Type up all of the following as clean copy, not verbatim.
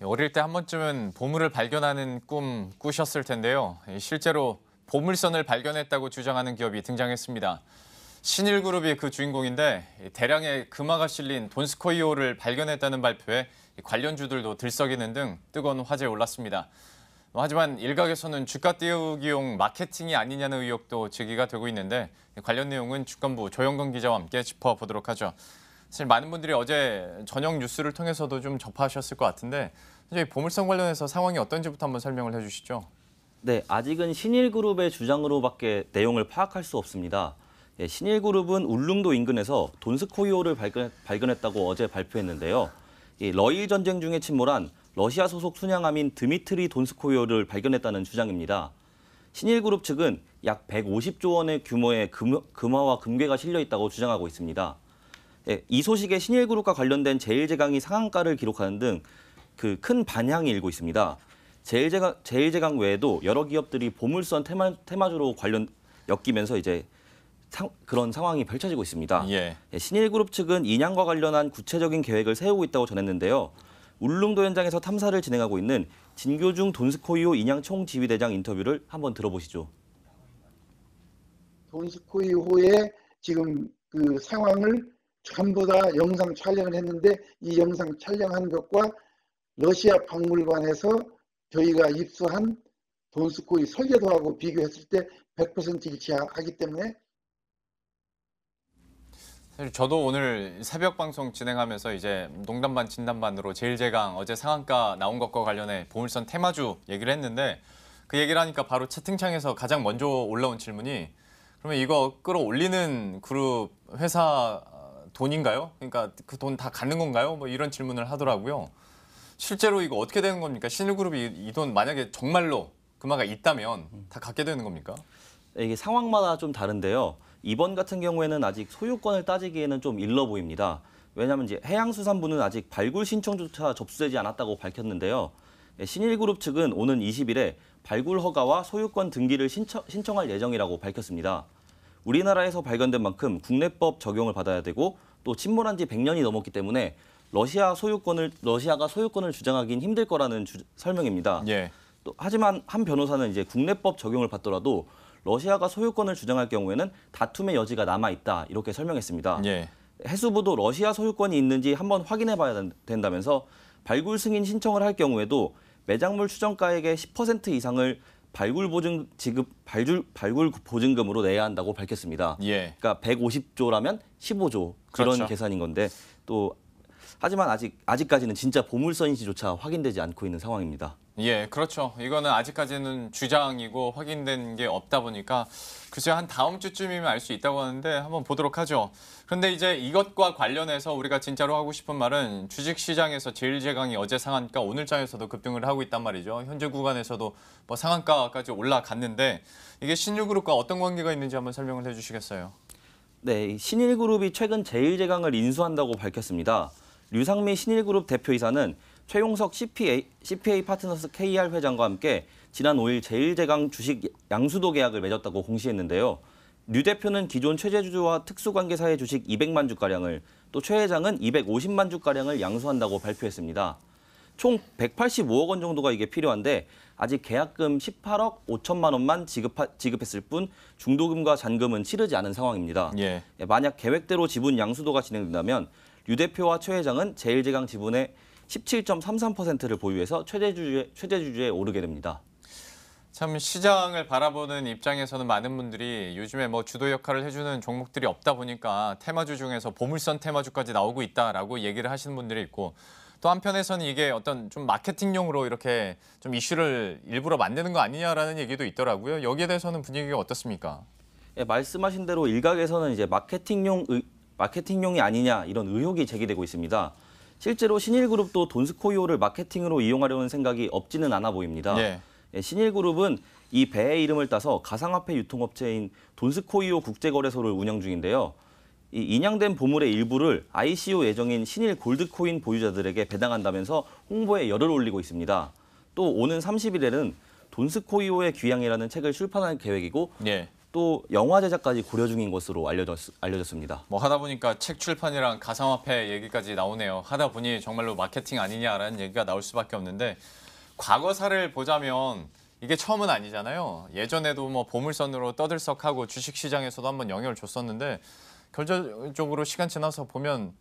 어릴 때 한 번쯤은 보물을 발견하는 꿈 꾸셨을 텐데요. 실제로 보물선을 발견했다고 주장하는 기업이 등장했습니다. 신일그룹이 그 주인공인데 대량의 금화가 실린 돈스코이호를 발견했다는 발표에 관련주들도 들썩이는 등 뜨거운 화제에 올랐습니다. 하지만 일각에서는 주가 띄우기용 마케팅이 아니냐는 의혹도 제기가 되고 있는데 관련 내용은 주간부 조영건 기자와 함께 짚어보도록 하죠. 사실 많은 분들이 어제 저녁 뉴스를 통해서도 좀 접하셨을 것 같은데 보물선 관련해서 상황이 어떤지부터 한번 설명을 해주시죠. 네, 아직은 신일그룹의 주장으로밖에 내용을 파악할 수 없습니다. 신일그룹은 울릉도 인근에서 돈스코이호를 발견했다고 어제 발표했는데요. 러일 전쟁 중에 침몰한 러시아 소속 순양함인 드미트리 돈스코이호를 발견했다는 주장입니다. 신일그룹 측은 약 150조 원의 규모의 금화와 금괴가 실려 있다고 주장하고 있습니다. 이 소식에 신일그룹과 관련된 제일제강이 상한가를 기록하는 등 그 큰 반향이 일고 있습니다. 제일제강 외에도 여러 기업들이 보물선 테마주로 엮이면서 이제 그런 상황이 펼쳐지고 있습니다. 신일그룹 측은 인양과 관련한 구체적인 계획을 세우고 있다고 전했는데요. 울릉도 현장에서 탐사를 진행하고 있는 진교중 돈스코이호 인양 총지휘대장 인터뷰를 한번 들어보시죠. 돈스코이호의 지금 그 상황을 전부 다 영상 촬영을 했는데 이 영상 촬영한 것과 러시아 박물관에서 저희가 입수한 돈스코이 설계도하고 비교했을 때 100% 일치하기 때문에 사실 저도 오늘 새벽 방송 진행하면서 이제 농담 반 진담 반으로 제일제강 어제 상한가 나온 것과 관련해 보물선 테마주 얘기를 했는데 그 얘기를 하니까 바로 채팅창에서 가장 먼저 올라온 질문이 그러면 이거 끌어올리는 그룹 회사 돈인가요? 그러니까 그 돈 다 갖는 건가요? 뭐 이런 질문을 하더라고요. 실제로 이거 어떻게 되는 겁니까? 신일그룹이 이 돈 만약에 정말로 금화가 있다면 다 갖게 되는 겁니까? 이게 상황마다 좀 다른데요. 이번 같은 경우에는 아직 소유권을 따지기에는 좀 일러 보입니다. 왜냐하면 이제 해양수산부는 아직 발굴 신청조차 접수되지 않았다고 밝혔는데요. 신일그룹 측은 오는 20일에 발굴 허가와 소유권 등기를 신청할 예정이라고 밝혔습니다. 우리나라에서 발견된 만큼 국내법 적용을 받아야 되고 또 침몰한 지 100년이 넘었기 때문에 러시아가 소유권을 주장하기는 힘들 거라는 설명입니다. 또 하지만 한 변호사는 이제 국내법 적용을 받더라도 러시아가 소유권을 주장할 경우에는 다툼의 여지가 남아 있다 이렇게 설명했습니다. 해수부도 러시아 소유권이 있는지 한번 확인해 봐야 된다면서 발굴 승인 신청을 할 경우에도 매작물 추정가액의 10% 이상을 발굴 보증금으로 내야 한다고 밝혔습니다. 그러니까 150조라면 15조 그런 계산인 건데 또 하지만 아직까지는 진짜 보물선인지조차 확인되지 않고 있는 상황입니다. 그렇죠. 이거는 아직까지는 주장이고 확인된 게 없다 보니까 글쎄 한 다음 주쯤이면 알 수 있다고 하는데 한번 보도록 하죠. 그런데 이제 이것과 관련해서 우리가 진짜로 하고 싶은 말은 주식시장에서 제일제강이 어제 상한가 오늘장에서도 급등을 하고 있단 말이죠. 현재 구간에서도 뭐 상한가까지 올라갔는데 이게 신일그룹과 어떤 관계가 있는지 한번 설명을 해주시겠어요? 네, 신일그룹이 최근 제일제강을 인수한다고 밝혔습니다. 류상미 신일그룹 대표이사는 최용석 CPA 파트너스 KR 회장과 함께 지난 5일 제일제강 주식 양수도 계약을 맺었다고 공시했는데요. 류 대표는 기존 최재주주와 특수관계사의 주식 200만 주가량을 또 최 회장은 250만 주가량을 양수한다고 발표했습니다. 총 185억 원 정도가 이게 필요한데 아직 계약금 18억 5천만 원만 지급했을 뿐 중도금과 잔금은 치르지 않은 상황입니다. 만약 계획대로 지분 양수도가 진행된다면 류 대표와 최 회장은 제일제강 지분의 17.33%를 보유해서 최대주주에 오르게 됩니다. 참 시장을 바라보는 입장에서는 많은 분들이 요즘에 뭐 주도 역할을 해주는 종목들이 없다 보니까 테마주 중에서 보물선 테마주까지 나오고 있다라고 얘기를 하시는 분들이 있고 또 한편에서는 이게 어떤 좀 마케팅용으로 이렇게 좀 이슈를 일부러 만드는 거 아니냐라는 얘기도 있더라고요. 여기에 대해서는 분위기가 어떻습니까? 말씀하신 대로 일각에서는 이제 마케팅용이 아니냐 이런 의혹이 제기되고 있습니다. 실제로 신일그룹도 돈스코이호를 마케팅으로 이용하려는 생각이 없지는 않아 보입니다. 신일그룹은 이 배의 이름을 따서 가상화폐 유통업체인 돈스코이호 국제거래소를 운영 중인데요. 이 인양된 보물의 일부를 ICO 예정인 신일 골드코인 보유자들에게 배당한다면서 홍보에 열을 올리고 있습니다. 또 오는 30일에는 돈스코이호의 귀향이라는 책을 출판할 계획이고 또 영화 제작까지 고려 중인 것으로 알려졌습니다. 뭐 하다 보니까 책 출판이랑 가상화폐 얘기까지 나오네요. 하다 보니 정말로 마케팅 아니냐라는 얘기가 나올 수밖에 없는데 과거사를 보자면 이게 처음은 아니잖아요. 예전에도 뭐 보물선으로 떠들썩하고 주식시장에서도 한번 영향을 줬었는데 결정적으로 시간 지나서 보면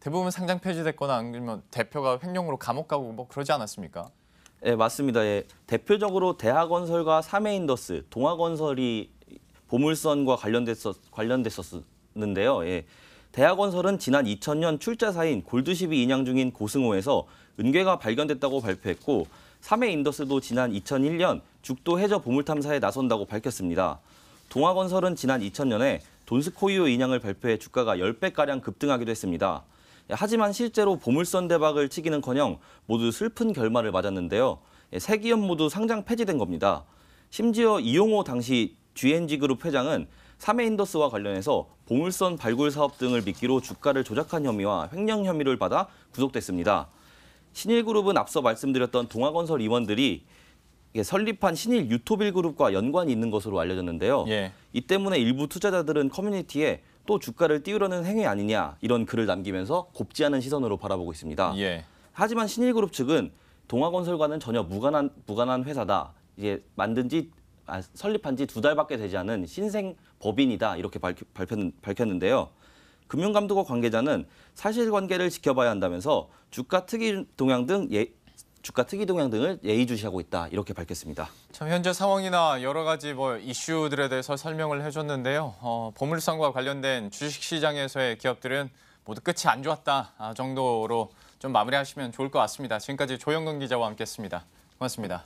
대부분 상장 폐지됐거나 아니면 대표가 횡령으로 감옥 가고 뭐 그러지 않았습니까? 네, 맞습니다. 예. 대표적으로 대하건설과 삼해인더스, 동아건설이 보물선과 관련됐었는데요. 예. 대하건설은 지난 2000년 출자사인 골드12 인양 중인 고승호에서 은괴가 발견됐다고 발표했고 삼해인더스도 지난 2001년 죽도 해저 보물탐사에 나선다고 밝혔습니다. 동아건설은 지난 2000년에 돈스코이오 인양을 발표해 주가가 10배가량 급등하기도 했습니다. 하지만 실제로 보물선 대박을 치기는커녕 모두 슬픈 결말을 맞았는데요. 세 기업 모두 상장 폐지된 겁니다. 심지어 이용호 당시 GNG그룹 회장은 삼해인더스와 관련해서 보물선 발굴 사업 등을 미끼로 주가를 조작한 혐의와 횡령 혐의를 받아 구속됐습니다. 신일그룹은 앞서 말씀드렸던 동아건설 임원들이 설립한 신일 유토빌그룹과 연관이 있는 것으로 알려졌는데요. 예. 이 때문에 일부 투자자들은 커뮤니티에 또 주가를 띄우려는 행위 아니냐 이런 글을 남기면서 곱지 않은 시선으로 바라보고 있습니다. 예. 하지만 신일그룹 측은 동아건설과는 전혀 무관한 회사다. 이제 설립한 지 2달밖에 되지 않은 신생 법인이다 이렇게 밝혔는데요. 금융감독원 관계자는 사실관계를 지켜봐야 한다면서 주가 특이 동향 등을 예의주시하고 있다 이렇게 밝혔습니다. 참 현재 상황이나 여러 가지 뭐 이슈들에 대해서 설명을 해줬는데요. 보물선과 관련된 주식시장에서의 기업들은 모두 끝이 안 좋았다 정도로 좀 마무리하시면 좋을 것 같습니다. 지금까지 조영근 기자와 함께했습니다. 고맙습니다.